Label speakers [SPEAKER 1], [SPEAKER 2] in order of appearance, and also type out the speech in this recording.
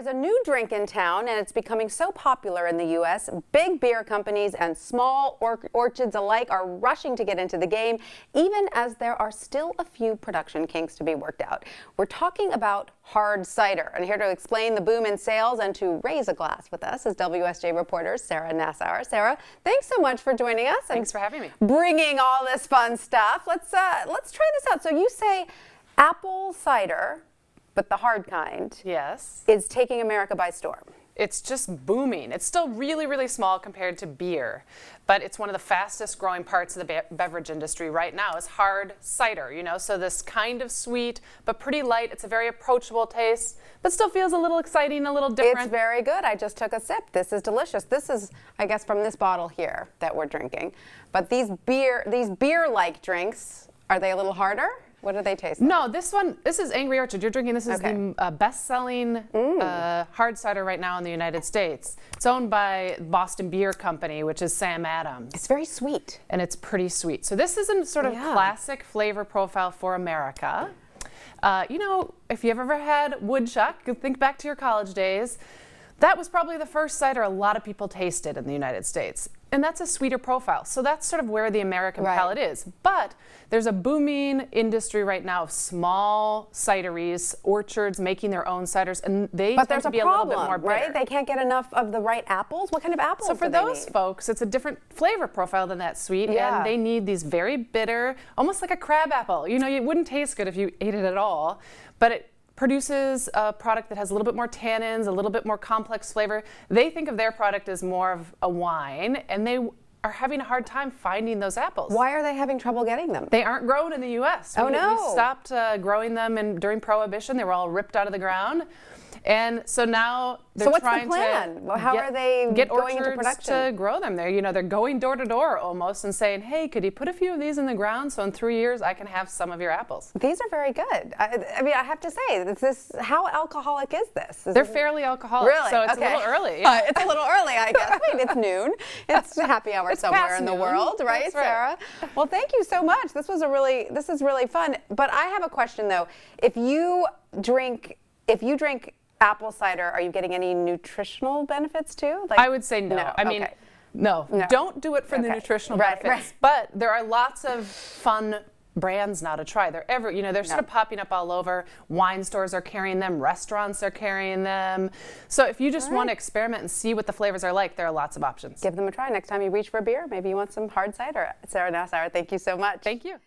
[SPEAKER 1] There's a new drink in town, and it's becoming so popular in the U.S. Big beer companies and small orchards alike are rushing to get into the game, even as there are still a few production kinks to be worked out. We're talking about hard cider, and here to explain the boom in sales and to raise a glass with us is WSJ reporter Sarah Nassauer. Sarah, thanks so much for joining us.
[SPEAKER 2] Thanks for having me.
[SPEAKER 1] Bringing all this fun stuff. Let's try this out. So you say apple cider, but the hard kind,
[SPEAKER 2] yes,
[SPEAKER 1] is taking America by storm.
[SPEAKER 2] It's just booming. It's still really, really small compared to beer, but it's one of the fastest growing parts of the beverage industry right now is hard cider, you know, so this kind of sweet, but pretty light. It's a very approachable taste, but still feels a little exciting, a little different.
[SPEAKER 1] It's very good. I just took a sip. This is delicious. This is, I guess, from this bottle here that we're drinking. But these beer-like drinks, are they a little harder? What do they taste like?
[SPEAKER 2] No, this is Angry Orchard. You're drinking, this is the best-selling hard cider right now in the United States. It's owned by Boston Beer Company, which is Sam Adams.
[SPEAKER 1] It's very sweet.
[SPEAKER 2] And it's pretty sweet. So this is a sort of classic flavor profile for America. You know, if you've ever had woodchuck, think back to your college days. That was probably the first cider a lot of people tasted in the United States. And that's a sweeter profile. So that's sort of where the American palate is. But there's a booming industry right now of small cideries, orchards making their own ciders, and they tend to be a little bit more bitter.
[SPEAKER 1] Right? They can't get enough of the right apples. What kind of apples
[SPEAKER 2] So for those folks, it's a different flavor profile than that sweet, and they need these very bitter, almost like a crab apple. You know, it wouldn't taste good if you ate it at all, but it produces a product that has a little bit more tannins, a little bit more complex flavor. They think of their product as more of a wine, and they are having a hard time finding those apples.
[SPEAKER 1] Why are they having trouble getting them?
[SPEAKER 2] They aren't grown in the U.S.
[SPEAKER 1] Oh, no.
[SPEAKER 2] We stopped growing them during Prohibition. They were all ripped out of the ground. And so now they're trying to
[SPEAKER 1] How are they
[SPEAKER 2] get
[SPEAKER 1] going into
[SPEAKER 2] orchards
[SPEAKER 1] production?
[SPEAKER 2] to grow them there. You know, they're going door to door almost and saying, hey, could you put a few of these in the ground so in 3 years I can have some of your apples?
[SPEAKER 1] These are very good. I mean, I have to say, how alcoholic is this?
[SPEAKER 2] They're fairly alcoholic,
[SPEAKER 1] really?
[SPEAKER 2] So it's a little early.
[SPEAKER 1] It's a little early, I guess. Wait, it's noon. It's happy hour somewhere in the world, right, Sarah? Well, thank you so much. This is really fun. But I have a question though. If you drink apple cider, are you getting any nutritional benefits too?
[SPEAKER 2] I would say no. I mean, no. Don't do it for the nutritional benefits. But there are lots of fun brands now to try. They're sort of popping up all over. Wine stores are carrying them. Restaurants are carrying them. So if you just want to experiment and see what the flavors are like, there are lots of options.
[SPEAKER 1] Give them a try next time you reach for a beer. Maybe you want some hard cider. Sarah Nassauer, thank you so much.
[SPEAKER 2] Thank you.